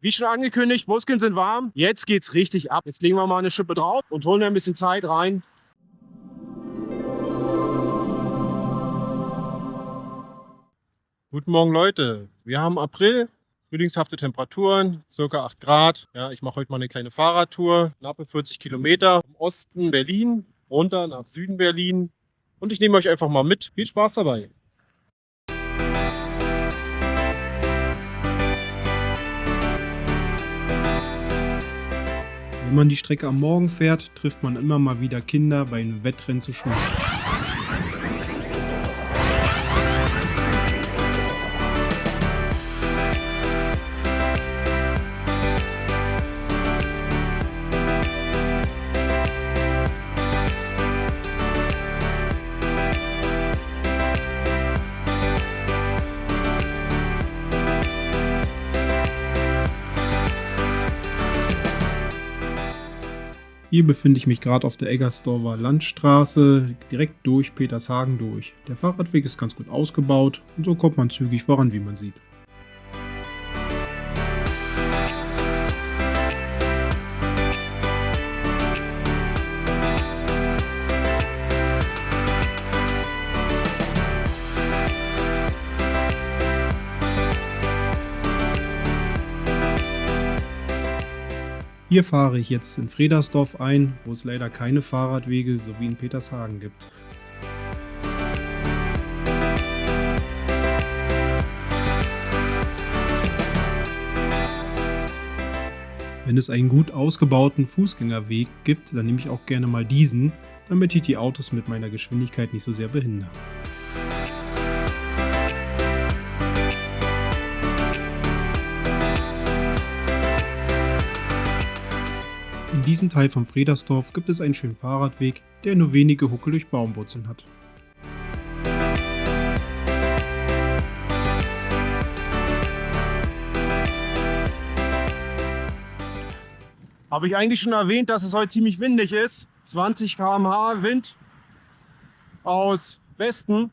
Wie schon angekündigt, Muskeln sind warm. Jetzt geht's richtig ab. Jetzt legen wir mal eine Schippe drauf und holen ein bisschen Zeit rein. Guten Morgen, Leute. Wir haben April, frühlingshafte Temperaturen, ca. 8 Grad. Ja, ich mache heute mal eine kleine Fahrradtour, knappe 40 Kilometer im Osten Berlin, runter nach Süden Berlin. Und ich nehme euch einfach mal mit. Viel Spaß dabei. Wenn man die Strecke am Morgen fährt, trifft man immer mal wieder Kinder bei einem Wettrennen zur Schule. Hier befinde ich mich gerade auf der Eggersdorfer Landstraße, direkt durch Petershagen durch. Der Fahrradweg ist ganz gut ausgebaut und so kommt man zügig voran, wie man sieht. Hier fahre ich jetzt in Fredersdorf ein, wo es leider keine Fahrradwege sowie in Petershagen gibt. Wenn es einen gut ausgebauten Fußgängerweg gibt, dann nehme ich auch gerne mal diesen, damit ich die Autos mit meiner Geschwindigkeit nicht so sehr behindere. In diesem Teil von Fredersdorf gibt es einen schönen Fahrradweg, der nur wenige Huckel durch Baumwurzeln hat. Habe ich eigentlich schon erwähnt, dass es heute ziemlich windig ist. 20 km/h Wind aus Westen.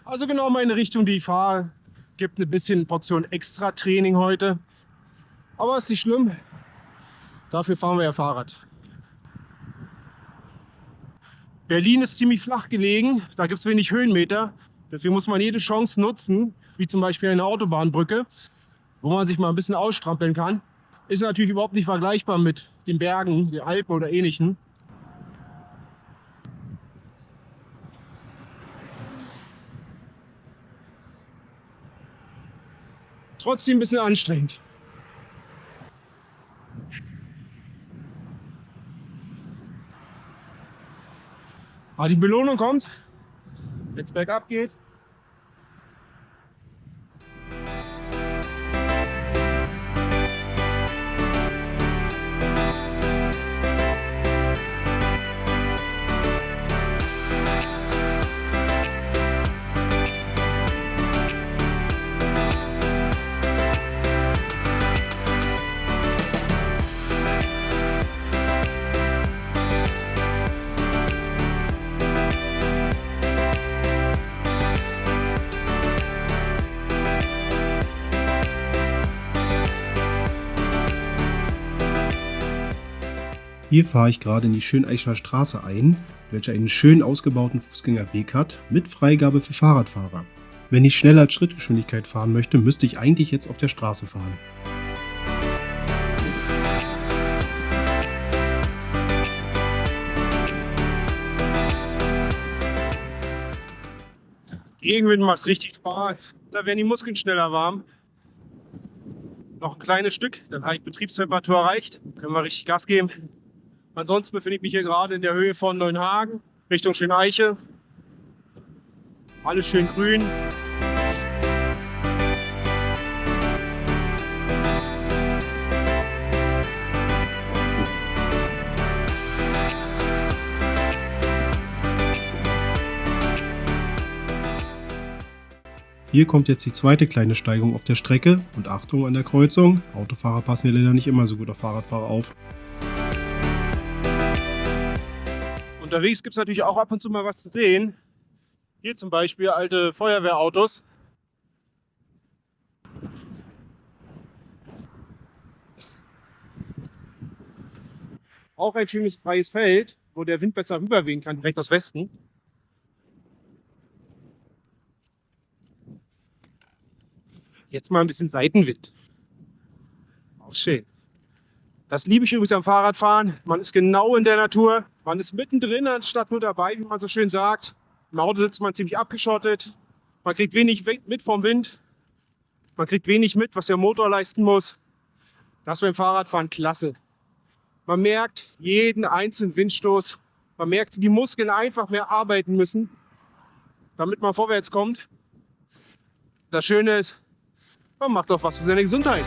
Also genau meine Richtung, die ich fahre. Gibt eine bisschen Portion Extra-Training heute. Aber ist nicht schlimm. Dafür fahren wir ja Fahrrad. Berlin ist ziemlich flach gelegen. Da gibt es wenig Höhenmeter. Deswegen muss man jede Chance nutzen, wie zum Beispiel eine Autobahnbrücke, wo man sich mal ein bisschen ausstrampeln kann. Ist natürlich überhaupt nicht vergleichbar mit den Bergen, den Alpen oder ähnlichen. Trotzdem ein bisschen anstrengend. Aber die Belohnung kommt, wenn es bergab geht. Hier fahre ich gerade in die Schöneichner Straße ein, welche einen schön ausgebauten Fußgängerweg hat, mit Freigabe für Fahrradfahrer. Wenn ich schneller als Schrittgeschwindigkeit fahren möchte, müsste ich eigentlich jetzt auf der Straße fahren. Gegenwind macht richtig Spaß. Da werden die Muskeln schneller warm. Noch ein kleines Stück, dann habe ich Betriebstemperatur erreicht. Können wir richtig Gas geben. Ansonsten befinde ich mich hier gerade in der Höhe von Neuenhagen, Richtung Schöneiche. Alles schön grün. Hier kommt jetzt die zweite kleine Steigung auf der Strecke und Achtung an der Kreuzung, Autofahrer passen hier leider nicht immer so gut auf Fahrradfahrer auf. Unterwegs gibt es natürlich auch ab und zu mal was zu sehen. Hier zum Beispiel alte Feuerwehrautos. Auch ein schönes freies Feld, wo der Wind besser rüberwehen kann, direkt aus Westen. Jetzt mal ein bisschen Seitenwind. Auch schön. Das liebe ich übrigens am Fahrradfahren. Man ist genau in der Natur. Man ist mittendrin, anstatt nur dabei, wie man so schön sagt. Im Auto sitzt man ziemlich abgeschottet. Man kriegt wenig mit vom Wind. Man kriegt wenig mit, was der Motor leisten muss. Das ist beim Fahrradfahren klasse. Man merkt jeden einzelnen Windstoß. Man merkt, wie die Muskeln einfach mehr arbeiten müssen, damit man vorwärts kommt. Das Schöne ist, man macht auch was für seine Gesundheit.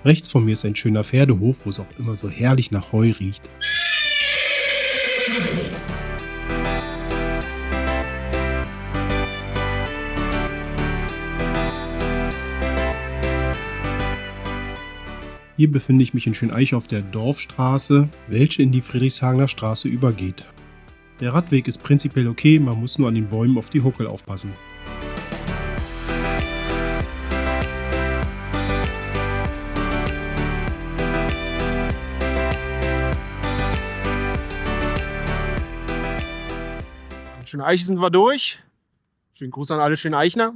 Rechts von mir ist ein schöner Pferdehof, wo es auch immer so herrlich nach Heu riecht. Hier befinde ich mich in Schöneich auf der Dorfstraße, welche in die Friedrichshagener Straße übergeht. Der Radweg ist prinzipiell okay, man muss nur an den Bäumen auf die Huckel aufpassen. Schöneich sind wir durch. Schönen Gruß an alle Schöneichner.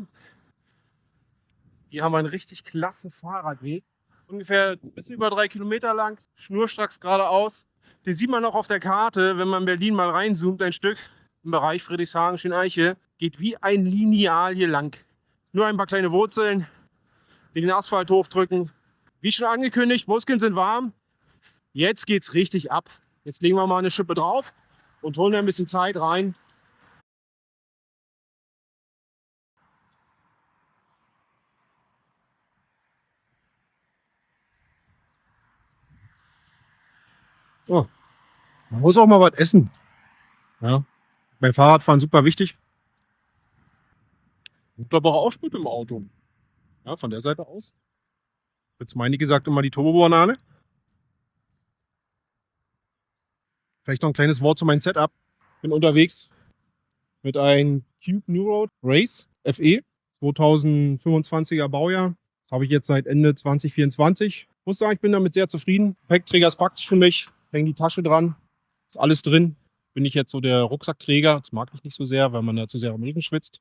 Hier haben wir einen richtig klasse Fahrradweg. Ungefähr ein bisschen über 3 Kilometer lang, schnurstracks geradeaus. Den sieht man auch auf der Karte, wenn man in Berlin mal reinzoomt, ein Stück im Bereich Friedrichshagen, Schöneiche. Geht wie ein Lineal hier lang. Nur ein paar kleine Wurzeln, die den Asphalt hochdrücken. Wie schon angekündigt, Muskeln sind warm. Jetzt geht's richtig ab. Jetzt legen wir mal eine Schippe drauf und holen ein bisschen Zeit rein. Oh, man muss auch mal was essen. Ja, beim Fahrradfahren super wichtig. Und aber auch Sprit im Auto. Ja, von der Seite aus. Jetzt meine gesagt immer die Turbo-Banane. Vielleicht noch ein kleines Wort zu meinem Setup. Bin unterwegs mit einem Cube New Road Race FE 2025er Baujahr. Das habe ich jetzt seit Ende 2024. Muss sagen, ich bin damit sehr zufrieden. Gepäckträger ist praktisch für mich. Hängt die Tasche dran. Ist alles drin. Bin ich jetzt so der Rucksackträger. Das mag ich nicht so sehr, weil man da zu sehr am Rücken schwitzt.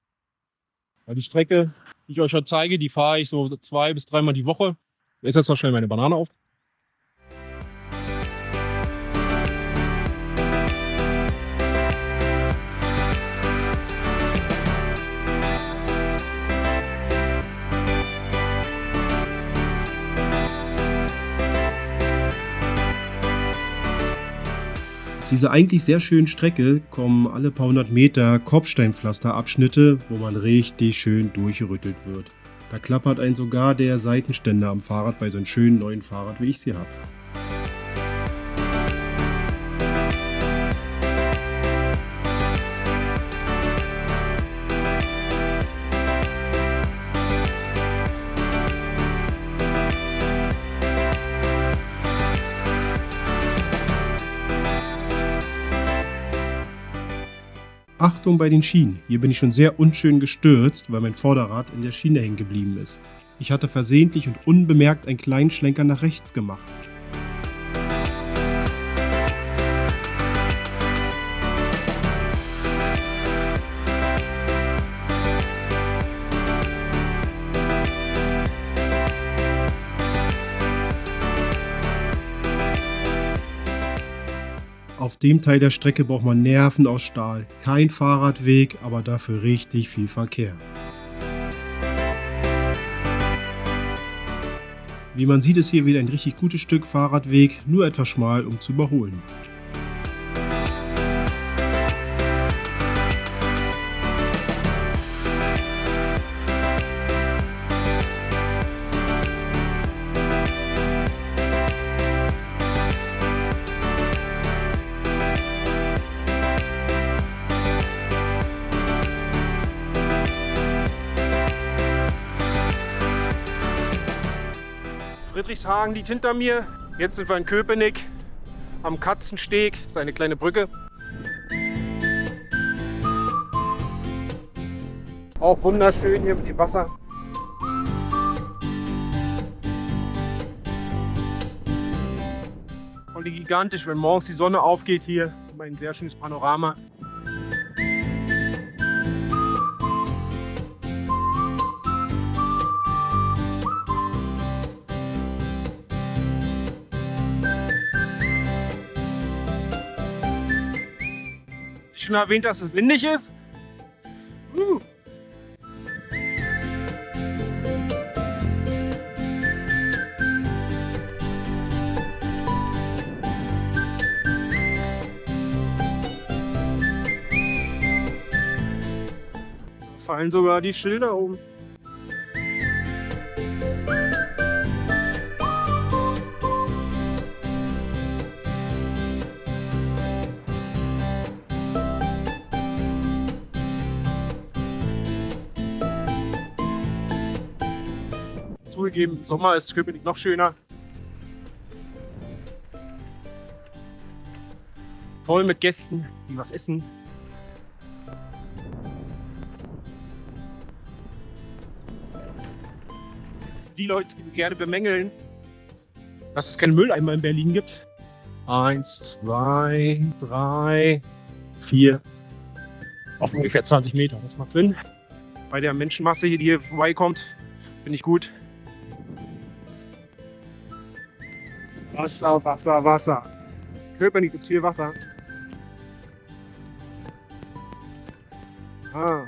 Weil die Strecke, die ich euch heute zeige, die fahre ich so 2- bis 3-mal die Woche. Ich esse jetzt noch schnell meine Banane auf. Auf dieser eigentlich sehr schönen Strecke kommen alle paar 100 Meter Kopfsteinpflasterabschnitte, wo man richtig schön durchgerüttelt wird. Da klappert einen sogar der Seitenständer am Fahrrad bei so einem schönen neuen Fahrrad, wie ich es hier habe. Achtung bei den Schienen. Hier bin ich schon sehr unschön gestürzt, weil mein Vorderrad in der Schiene hängen geblieben ist. Ich hatte versehentlich und unbemerkt einen kleinen Schlenker nach rechts gemacht. Auf dem Teil der Strecke braucht man Nerven aus Stahl. Kein Fahrradweg, aber dafür richtig viel Verkehr. Wie man sieht, ist hier wieder ein richtig gutes Stück Fahrradweg, nur etwas schmal, um zu überholen. Friedrichshagen liegt hinter mir. Jetzt sind wir in Köpenick am Katzensteg. Das ist eine kleine Brücke. Auch wunderschön hier mit dem Wasser. voll gigantisch, wenn morgens die Sonne aufgeht hier. Das ist immer ein sehr schönes Panorama. Ich schon erwähnt, dass es windig ist. Fallen sogar die Schilder um. Zugegeben, im Sommer ist Köpenick noch schöner. Voll mit Gästen, die was essen. Die Leute, die gerne bemängeln, dass es keine Mülleimer in Berlin gibt. 1, 2, 3, 4. Auf ungefähr 20 Meter. Das macht Sinn. Bei der Menschenmasse, die hier vorbeikommt, finde ich gut. Wasser, Wasser, Wasser. Köpenick gibt viel Wasser. An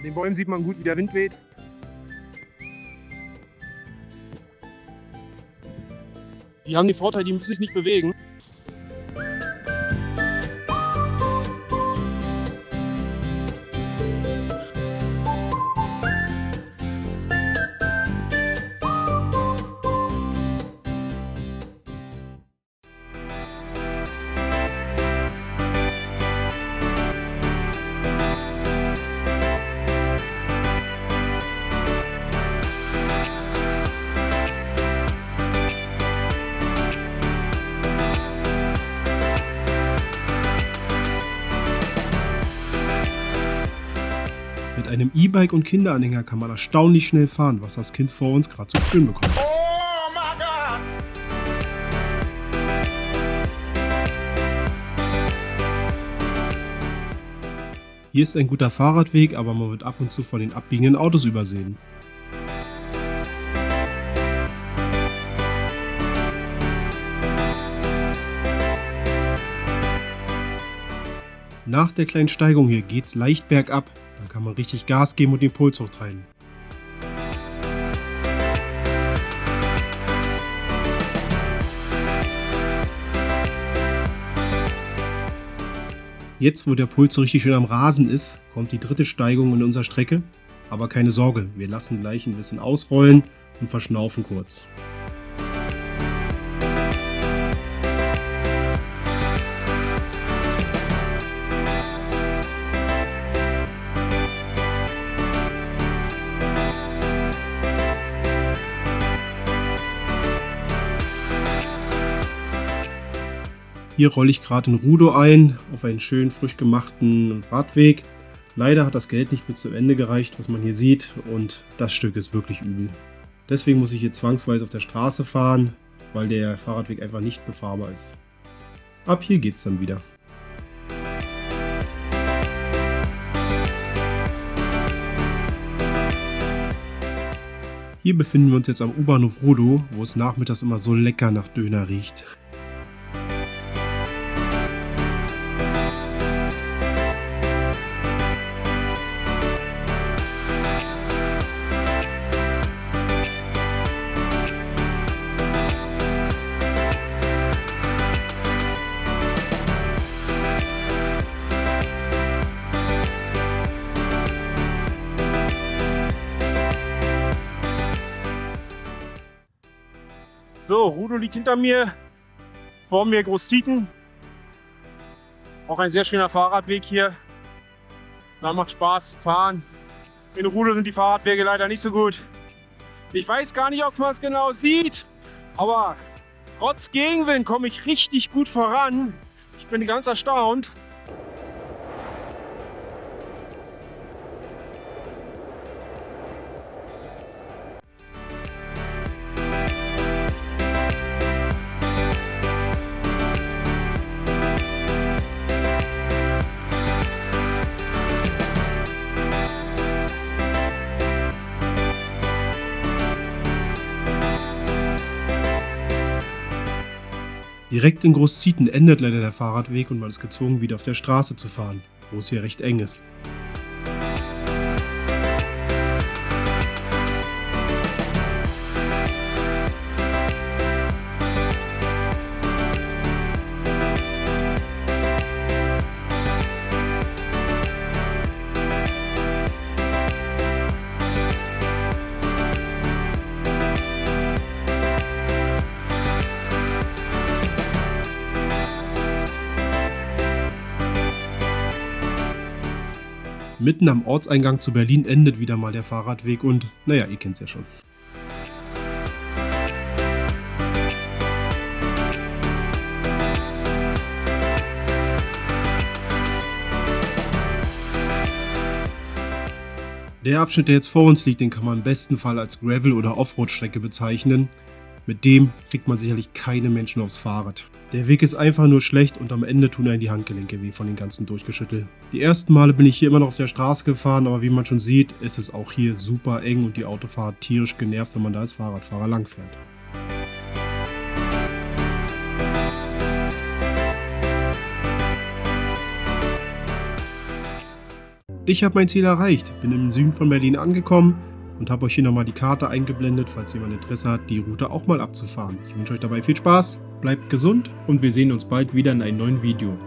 den Bäumen sieht man gut, wie der Wind weht. Die haben den Vorteil, die müssen sich nicht bewegen. Mit einem E-Bike und Kinderanhänger kann man erstaunlich schnell fahren, was das Kind vor uns gerade zu spüren bekommt. Oh my God! Hier ist ein guter Fahrradweg, aber man wird ab und zu von den abbiegenden Autos übersehen. Nach der kleinen Steigung hier geht's leicht bergab, dann kann man richtig Gas geben und den Puls hochtreiben. Jetzt, wo der Puls so richtig schön am Rasen ist, kommt die dritte Steigung in unserer Strecke. Aber keine Sorge, wir lassen gleich ein bisschen ausrollen und verschnaufen kurz. Hier rolle ich gerade in Rudow ein, auf einen schönen frisch gemachten Radweg. Leider hat das Geld nicht bis zum Ende gereicht, was man hier sieht, und das Stück ist wirklich übel. Deswegen muss ich hier zwangsweise auf der Straße fahren, weil der Fahrradweg einfach nicht befahrbar ist. Ab hier geht's dann wieder. Hier befinden wir uns jetzt am U-Bahnhof Rudow, wo es nachmittags immer so lecker nach Döner riecht. So, Rudow liegt hinter mir, vor mir Großzieten. Auch ein sehr schöner Fahrradweg hier. Da macht Spaß zu fahren. In Rudow sind die Fahrradwege leider nicht so gut. Ich weiß gar nicht, ob man es genau sieht, aber trotz Gegenwind komme ich richtig gut voran. Ich bin ganz erstaunt. Direkt in Großzieten endet leider der Fahrradweg und man ist gezwungen, wieder auf der Straße zu fahren, wo es hier recht eng ist. Mitten am Ortseingang zu Berlin endet wieder mal der Fahrradweg und, naja, ihr kennt's ja schon. Der Abschnitt, der jetzt vor uns liegt, den kann man im besten Fall als Gravel- oder Offroad-Strecke bezeichnen. Mit dem kriegt man sicherlich keine Menschen aufs Fahrrad. Der Weg ist einfach nur schlecht und am Ende tun einem die Handgelenke weh von den ganzen Durchgeschüttel. Die ersten Male bin ich hier immer noch auf der Straße gefahren, aber wie man schon sieht, ist es auch hier super eng und die Autofahrer tierisch genervt, wenn man da als Fahrradfahrer langfährt. Ich habe mein Ziel erreicht, bin im Süden von Berlin angekommen und habe euch hier nochmal die Karte eingeblendet, falls jemand Interesse hat, die Route auch mal abzufahren. Ich wünsche euch dabei viel Spaß, bleibt gesund und wir sehen uns bald wieder in einem neuen Video.